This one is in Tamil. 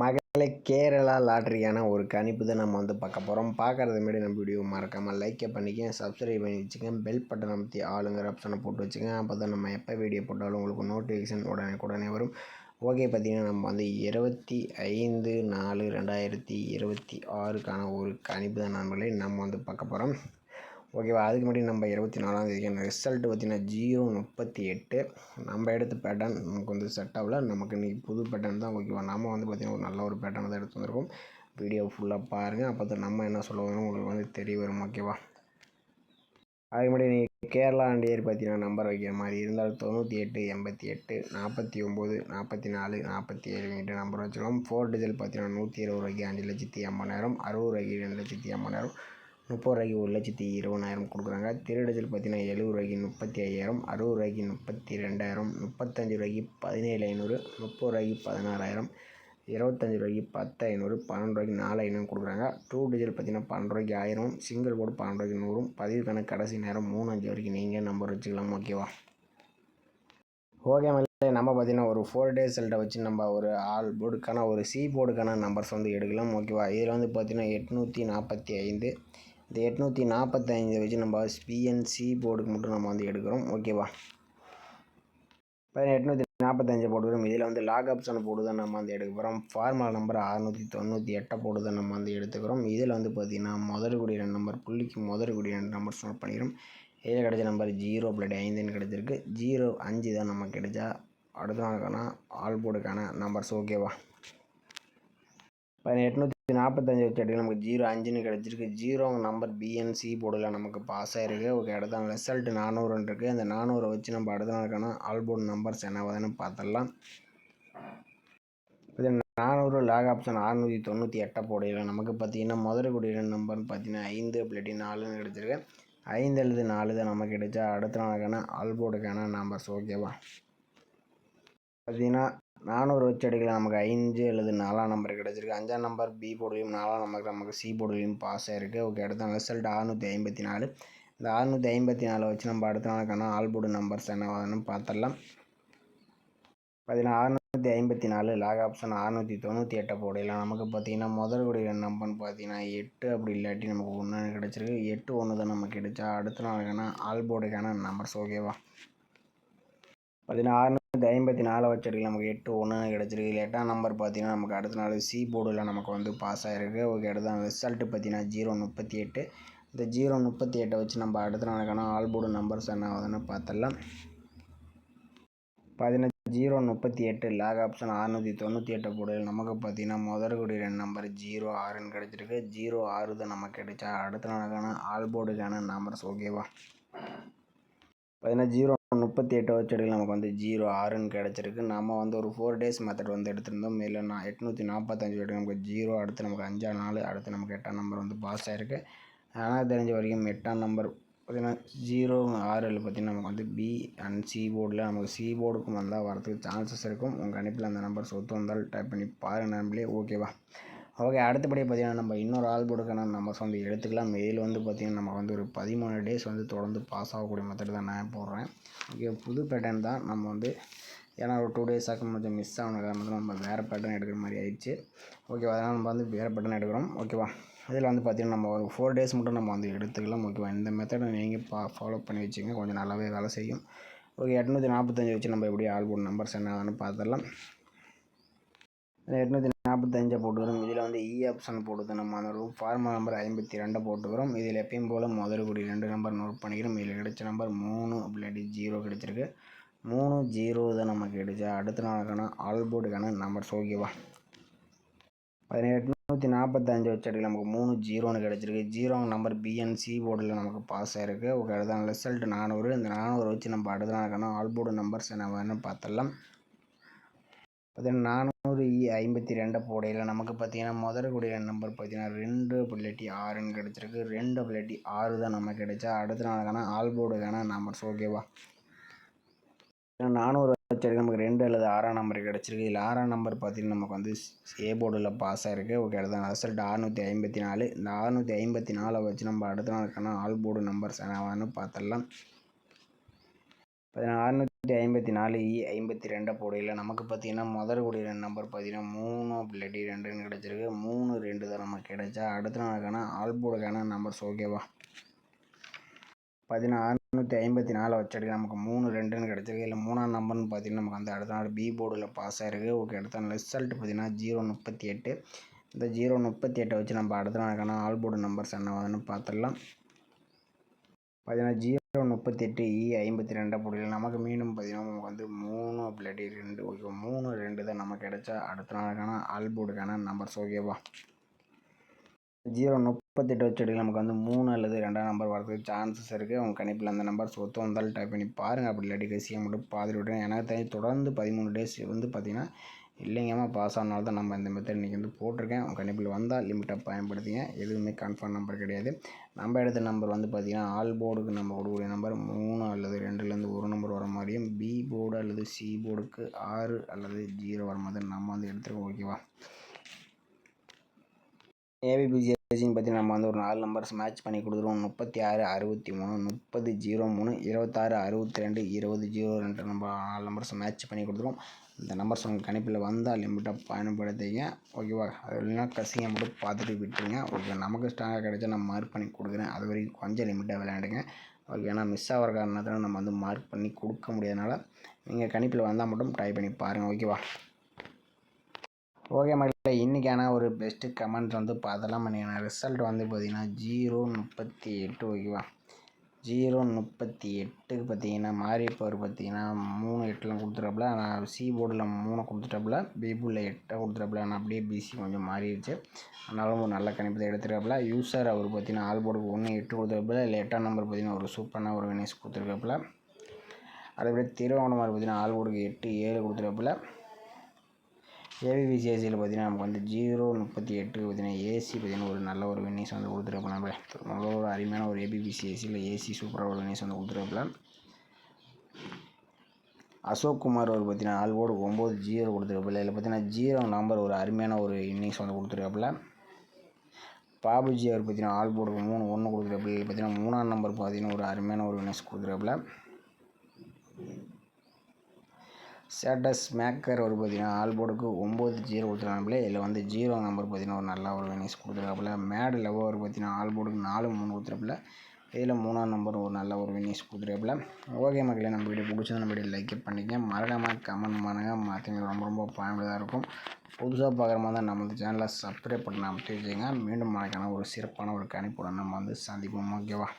மகளே கேரளா லாட்ரியான ஒரு கணிப்பு தான் நம்ம பார்க்க போகிறோம். பார்க்குறது முன்னாடி நம்ம வீடியோ மறக்காமல் லைக்கை பண்ணிக்க, சப்ஸ்கிரைப் பண்ணி வச்சுக்கோங்க, பெல் பட்டன் அமைத்தி ஆளுங்கிற ஆப்ஷனை போட்டு வச்சுக்கோங்க. அப்போ தான் நம்ம எப்போ வீடியோ போட்டாலும் உங்களுக்கு நோட்டிஃபிகேஷன் உடனே வரும். ஓகே, பார்த்திங்கன்னா நம்ம 25/4/2026 ஒரு கணிப்பு தான் நண்பர்களே நம்ம பார்க்க போகிறோம். ஓகேவா, அதுக்கு முன்னாடி நம்ம 24ஆம் ரிசல்ட்டு பார்த்திங்கன்னா 038 நம்ம எடுத்த பேட்டர்ன் நமக்கு செட் ஆகல. நமக்கு இன்றைக்கி புது பேட்டர்ன் தான். ஓகேவா, நம்ம பார்த்திங்கன்னா ஒரு நல்ல ஒரு பேட்டர்ன் தான் எடுத்து வந்திருக்கோம். வீடியோ ஃபுல்லாக பாருங்கள், அப்போ தான் நம்ம என்ன சொல்லுவோம் உங்களுக்கு தெரிய வரும். ஓகேவா, அதுக்கு முன்னாடி நீங்கள் கேரளா அண்ட் இயர் பார்த்தீங்கன்னா நம்பர் வைக்கிற மாதிரி இருந்தால் 98 88 49 44 47 நம்பர் வச்சுக்கலாம். 4 டிஜிட் பார்த்தீங்கன்னா 120 ரூபாய்க்கு 5,50,000, 60 ரூபாய்க்கு 2,50,000, 30 ரூபாய்க்கு 1,20,000 கொடுக்குறாங்க. 3 டிஜிட் பார்த்தீங்கன்னா 70 ரூபாய்க்கு 35,000, 60 ரூபாய்க்கு 32,000, 35 ரூபாய்க்கு 17,500, 30 ரூபாய்க்கு 16,000, 25 ரூபாய்க்கு 10,500, 12 ரூபாய்க்கு 4,500 கொடுக்குறாங்க. 2 டிஜிட் பார்த்தீங்கன்னா 12 ரூபாய்க்கு 1000, சிங்கிள் போர்டு 12 ரூபாய்க்கு 100. பதிவுக்கான கடைசி நேரம் 3:05 வரைக்கும் நீங்கள் நம்பர் வச்சுக்கலாம். ஓகேவா, ஓகே நம்ம பார்த்தீங்கன்னா ஒரு 4 டேஸ் ரிசல்ட்டை வச்சு நம்ம ஒரு ஆல் போர்டுக்கான ஒரு சி போர்டுக்கான நம்பர்ஸ் எடுக்கலாம். ஓகேவா, இதில் பார்த்தீங்கன்னா 845, இந்த 845 வச்சு நம்ம பிஎன்சி போர்டுக்கு மட்டும் நம்ம எடுக்கிறோம். ஓகேவா, 845 போட்டுக்கிறோம். இதில் லாக் ஆப்ஷன் போர்டு தான் நம்ம எடுக்க போகிறோம். ஃபார்மல் நம்பர் 698 போர்டு தான் நம்ம எடுத்துக்கிறோம். இதில் பார்த்திங்கன்னா முதற்கூடிய 2 நம்பர் புள்ளிக்கு முதற்கூடிய 2 நம்பர்ஸ் நோட் பண்ணிக்கிறோம். இதில் கிடைச்ச நம்பர் 0+5 கிடச்சிருக்கு. 05 தான் நமக்கு கிடைச்சா அடுத்த நாளுக்கான ஆல் போர்டுக்கான நம்பர்ஸ். ஓகேவா, 845 வச்சு எடுக்க நமக்கு 05 கிடச்சிருக்கு. 0 நம்பர் பிஎன்சி போர்டில் நமக்கு பாஸ் ஆகிருக்கு. ஓகே, அடுத்த நாள் ரிசல்ட் 400 இருக்குது. அந்த 400 வச்சு நம்ம அடுத்த நாளுக்கான ஆல் போர்டு நம்பர்ஸ் என்னவாதுன்னு பார்த்துடலாம். இது 400 லாக் ஆப்ஷன் 698 போடையில் நமக்கு பார்த்திங்கன்னா முதற்கூடிய நம்பர்னு பார்த்தீங்கன்னா 5+4 கிடச்சிருக்கு. 5 அல்லது 4 தான் நமக்கு கிடைச்சா அடுத்த நாளுக்கான ஆல் போர்டுக்கான நம்பர்ஸ். ஓகேவா, பார்த்திங்கன்னா 400 வச்சு எடுக்கலாம். நமக்கு 5 அல்லது 4 நம்பர் கிடச்சிருக்கு. 5ஆம் நம்பர் பி போர்டுலையும் 4ஆம் நம்பர் நமக்கு சி போர்டுலையும் பாஸ் ஆகிருக்கு. ஓகே, அடுத்த ரிசல்ட் 654. இந்த 654 வச்சு நம்ம அடுத்த நாளுக்கான ஆல் போர்டு நம்பர்ஸ் என்னவாதுன்னு பார்த்துடலாம். பார்த்திங்கன்னா 654 லாக் ஆப்ஷன் 698 போடையில் நமக்கு பார்த்திங்கன்னா முதற்கூடிய நம்பர்னு பார்த்தீங்கன்னா 8 அப்படி இல்லாட்டி நமக்கு 1 கிடச்சிருக்கு. 8 1 தான் நமக்கு கிடைச்சா அடுத்த நாளுக்கான ஆல் போர்டுக்கான நம்பர்ஸ். ஓகேவா, பார்த்திங்கன்னா 654 வச்சு எடுக்கலாம். நமக்கு 8 1 கிடச்சிருக்கு. இல்லை 8ஆம் நம்பர் பார்த்தீங்கன்னா நமக்கு அடுத்த நாள் சி போர்டில் நமக்கு பாஸ் ஆகிருக்கு. ஓகே, அடுத்த ரிசல்ட்டு பார்த்தீங்கன்னா 038. இந்த 038 வச்சு நம்ம அடுத்த நாளுக்கான ஆல் போர்டு நம்பர்ஸ் என்ன ஆகுதுன்னு பார்த்துடலாம். பார்த்தீங்கன்னா 038 லாக் ஆப்ஷன் 698 போர்டில் நமக்கு பார்த்தீங்கன்னா முதற்கூடிய 2 நம்பர் 06 கிடச்சிருக்கு. 06 தான் நமக்கு கிடைச்சா அடுத்த நாளுக்கான ஆல் போர்டுக்கான நம்பர்ஸ். ஓகேவா, பார்த்தீங்கன்னா 038 வச்சு எடுக்கலாம். நமக்கு 06 கிடச்சிருக்கு. நம்ம ஒரு 4 டேஸ் மெத்தட் எடுத்திருந்தோம். இதில் 845 எடுக்க நமக்கு 0, அடுத்து நமக்கு 5 4, அடுத்து நமக்கு 8ஆம் நம்பர் பாஸ் ஆகிருக்கு. ஆனால் தெரிஞ்ச வரைக்கும் 8ஆம் நம்பர் பார்த்திங்கன்னா 06 பார்த்திங்கன்னா நமக்கு பி அண்ட் சி போர்டில் நமக்கு சி போர்டுக்கும் வரதுக்கு சான்சஸ் இருக்கும். உங்கள் கணிப்பில் அந்த நம்பர் சொத்து வந்தால் டைப் பண்ணி பாருங்கள் நம்பளே. ஓகேவா, ஓகே, அடுத்தபடியாக பார்த்திங்கன்னா நம்ம இன்னொரு ஆல் போர்டுக்கான நம்பர்ஸ் எடுத்துக்கலாம். இதில் பார்த்திங்கன்னா நம்ம ஒரு 13 டேஸ் தொடர்ந்து பாஸ் ஆகக்கூடிய மெத்தட் தான் நான் போடுறேன். ஓகே, புது பேட்டர்ன் தான். நம்ம ஏன்னா ஒரு 2 டேஸாக கொஞ்சம் மிஸ் ஆன காரணத்தில் நம்ம வேறு பேட்டர்ன் எடுக்கிற மாதிரி ஆயிடுச்சு. ஓகேவா, அதனால் நம்ம வேறு பேட்டர்ன் எடுக்கிறோம். ஓகேவா, இதில் பார்த்திங்கன்னா நம்ம ஒரு 4 டேஸ் மட்டும் நம்ம எடுத்துக்கலாம். ஓகேவா, இந்த மெத்தடை நீங்கள் ஃபாலோ பண்ணி வச்சுங்க, கொஞ்சம் நல்லாவே வேலை செய்யும். ஓகே, 845 வச்சு நம்ம எப்படி ஆல் போர்டு நம்பர்ஸ் என்னன்னு பார்த்துடலாம். 845 போட்டுக்கிறோம். இதில் இ ஆப்ஷன் போட்டு நம்ம ஃபார்மல் நம்பர் 52 போட்டுக்கிறோம். இதில் எப்பயும் போல் முதற்கூடிய 2 நம்பர் நோட் பண்ணிக்கிறோம். இதில் கிடைச்ச நம்பர் 3 அப்படி 0 கிடச்சிருக்கு. 3 0 தான் நமக்கு கிடைச்சா அடுத்த நாளுக்கான ஆல் போர்டுக்கான நம்பர்ஸ். ஓகேவா, 845 வச்சு எடுக்கலாம். நமக்கு 3 0 கிடச்சிருக்கு. 0 நம்பர் பிஎன்சி போர்டில் நமக்கு பாஸ் ஆகிருக்கு. ஓகே, அடுத்த ரிசல்ட் 400. இந்த 400 வச்சு நம்ம அடுத்த நாளுக்கான ஆல் போர்டு நம்பர்ஸ் என்ன வேணும்னு பார்த்துடலாம். பார்த்தீங்கன்னா 452 போடையில் நமக்கு பார்த்திங்கன்னா முதற்கூடிய நம்பர் பார்த்திங்கன்னா 2+6 கிடச்சிருக்கு. 2+6 தான் நமக்கு கிடைச்சா அடுத்த நாளுக்கான ஆல் போர்டுக்கான நம்பர்ஸ். ஓகேவா, 400 வச்சு நமக்கு 2 அல்லது 6ஆம் நம்பர் கிடச்சிருக்கு. இதில் 6ஆம் நம்பர் பார்த்திங்கன்னா நமக்கு ஏ போர்டில் பாஸ் ஆகிருக்கு. ஓகே, அடுத்த ரிசல்ட் 654. இந்த 654 வச்சு நம்ம அடுத்த நாளுக்கான ஆல் போர்டு நம்பர்ஸ் என்னவான்னு பார்த்துடலாம். 654 54 52 போடையில் நமக்கு பார்த்தீங்கன்னா முதல் கூடிய நம்பர் பார்த்தீங்கன்னா 3 இல்லாட்டி 2ன்னு கிடச்சிருக்கு. 3 2 தான் நமக்கு கிடைச்சா அடுத்த நாளுக்கான ஆல்போர்டுக்கான நம்பர்ஸ் ஓகேவா. 654 வச்சடிக்கு நமக்கு 3 2ன்னு கிடச்சிருக்கு. இல்லை 3ஆம் நம்பர்னு பார்த்தீங்கன்னா நமக்கு வந்து அடுத்த நாள் பி போர்டில் பாஸ் ஆகிருக்கு. ஓகே, அடுத்த ரிசல்ட் பார்த்தீங்கன்னா 038. இந்த 038 வச்சு நம்ம அடுத்த நாளுக்கான ஆல்போர்டு நம்பர்ஸ் என்ன வருதுன்னு பார்த்துடலாம். பார்த்தீங்கன்னா 038 52 போடையில் நமக்கு மீண்டும் பார்த்தீங்கன்னா நமக்கு வந்து 3 இல்லாட்டி 2 ஓகே 3 2 தான் நமக்கு கிடைச்சா அடுத்த நாளுக்கான ஆல்போர்டுக்கான நம்பர்ஸ் ஓகேவா. 038 வச்சடிக்கு நமக்கு வந்து 3 அல்லது 2ஆம் நம்பர் வரதுக்கு சான்சஸ் இருக்குது. அவங்க கணிப்பில் அந்த நம்பர்ஸ் ஒத்து வந்தாலும் டைப் பண்ணி பாருங்கள். அப்படி இல்லாட்டி கசியை மட்டும் பார்த்துட்டு விட்டுருங்க. எனக்கு தெரிஞ்சு தொடர்ந்து 13 டேஸ் வந்து பார்த்திங்கன்னா இல்லைங்கம்மா பாஸ் ஆனாலும் தான் நம்ம இந்த மெத்தட் இன்றைக்கி வந்து போட்டிருக்கேன். உங்கள் கணிப்பில் வந்தால் லிமிட்டாக பயன்படுத்திங்க. எதுவுமே கன்ஃபார்ம் நம்பர் கிடையாது. நம்ம எடுத்த நம்பர் வந்து பார்த்திங்கன்னா ஆல் போர்டுக்கு நம்ம கொடுக்கக்கூடிய நம்பர் 3 அல்லது 2லேருந்து 1 நம்பர் வர மாதிரியும், பி போர்டு அல்லது சி போர்டுக்கு 6 அல்லது 0 வர மாதிரி நம்ம வந்து எடுத்துருக்கோம் ஓகேவா. ஏபிபிசிஎஸ்சின்னு பற்றி நம்ம வந்து ஒரு 4 நம்பர்ஸ் மேட்ச் பண்ணி கொடுத்துருவோம். 36 63 30 03 26 62 20 02 நம்ம 4 நம்பர்ஸ் மேட்ச் பண்ணி கொடுத்துருவோம். இந்த நம்பர்ஸ் உங்கள் கணிப்பில் வந்தால் லிமிட்டாக பயன்படுத்திங்க ஓகேவா. அது இல்லைன்னா கசிங்க மட்டும் பார்த்துட்டு விட்டுருங்க ஓகே. நமக்கு ஸ்ட்ராங்காக கிடைச்சா நான் மார்க் பண்ணி கொடுக்குறேன். அது வரைக்கும் கொஞ்சம் லிமிட்டாக விளையாடுங்க ஓகே. ஏன்னா மிஸ் ஆகிற காரணத்தில் நம்ம வந்து மார்க் பண்ணி கொடுக்க முடியாதனால நீங்கள் கணிப்பில் வந்தால் மட்டும் ட்ரை பண்ணி பாருங்கள் ஓகேவா. ஓகே மக்களே, இன்றைக்கான ஒரு பெஸ்ட்டு கமெண்ட்ஸ் வந்து பார்த்தலாம். பண்ணிங்கன்னா ரிசல்ட் வந்து பார்த்திங்கன்னா 038 ஓகேவா. 038க்கு பார்த்தீங்கன்னா மாறிப்பவர் பார்த்தீங்கன்னா 3 8லாம் கொடுத்துட்டாப்புல. நான் சி போர்டில் 3 கொடுத்துட்டாப்புல, பி போர்டில் 8 கொடுத்துட்டாப்புல. நான் அப்படியே பிசி கொஞ்சம் மாறிடுச்சு. அதனால ஒரு நல்ல கணிப்பத்தை எடுத்துட்டாப்புல. யூசர் அவர் பார்த்தீங்கன்னா ஆல் போர்டுக்கு 1 8 கொடுத்துருப்பாப்புல. இல்லை 8ஆம் நம்பர் பார்த்தீங்கன்னா ஒரு சூப்பரான ஒரு வினிஸ் கொடுத்துருக்காப்புல. அதேபடி திருவாவணமார் பார்த்தீங்கன்னா ஆல் போர்டுக்கு 8 7 கொடுத்துருப்பாப்புல. ஏபிபிசிஎஸ்சியில் பார்த்தீங்கன்னா நமக்கு வந்து 038 பார்த்தீங்கன்னா ஏசி பார்த்தீங்கன்னா ஒரு நல்ல ஒரு வின்னிஸ் வந்து கொடுத்துருப்போம். நம்ம நல்ல ஒரு அருமையான ஒரு ஏபிபிசிஎஸ்சியில் ஏசி சூப்பராக ஒரு வின்னிஸ் வந்து கொடுத்துருப்போம். அசோக் குமார் ஒரு பார்த்தீங்கன்னா ஆல் போர்டு 9 0 கொடுத்துருப்போம். இதில் பார்த்தீங்கன்னா 0 நம்பர் ஒரு அருமையான ஒரு இன்னிங்ஸ் வந்து கொடுத்துருக்காப்புல. பாபுஜி அவர் பார்த்தீங்கன்னா ஆல் போர்டுக்கு 3 1 கொடுத்துருப்பாப்புல. இதில் பார்த்தீங்கன்னா 3ஆம் நம்பர் பார்த்தீங்கன்னா ஒரு அருமையான ஒரு வின்னிஸ் கொடுத்துருப்பாப்புல. ஸ்டேட்டஸ் மேக்கர் ஒரு பார்த்தீங்கன்னா ஆல் போர்டுக்கு 9 0 கொடுத்துருக்காப்புல. இதில் வந்து 0 நம்பர் பார்த்தீங்கன்னா ஒரு நல்ல ஒரு வினிஸ் கொடுத்துருக்காப்புல. மேடு லெவல் ஒரு பார்த்தீங்கன்னா ஆல் போர்டுக்கு 4 3 கொடுத்துருப்பாப்புல. இதில் 3ஆம் நம்பர் ஒரு நல்ல ஒரு வினிஸ் கொடுத்துருக்காப்புல. ஓகே மக்களே, நம்ம வீடியோ பிடிச்சது நம்ம வீடியோ லைக் பண்ணிக்க மறக்காமல் கமெண்ட் பண்ணுங்கள். மற்றவங்களுக்கு ரொம்ப ரொம்ப பயனுள்ளதாக இருக்கும். புதுசாக பார்க்குற மாதிரி தான் நம்ம சேனலை சப்ஸ்கிரைப் பண்ண அமைச்சு வச்சுங்க. மீண்டும் மறக்கான ஒரு சிறப்பான ஒரு கணிப்புடன் நம்ம வந்து சந்திப்போம் ஓகேவா.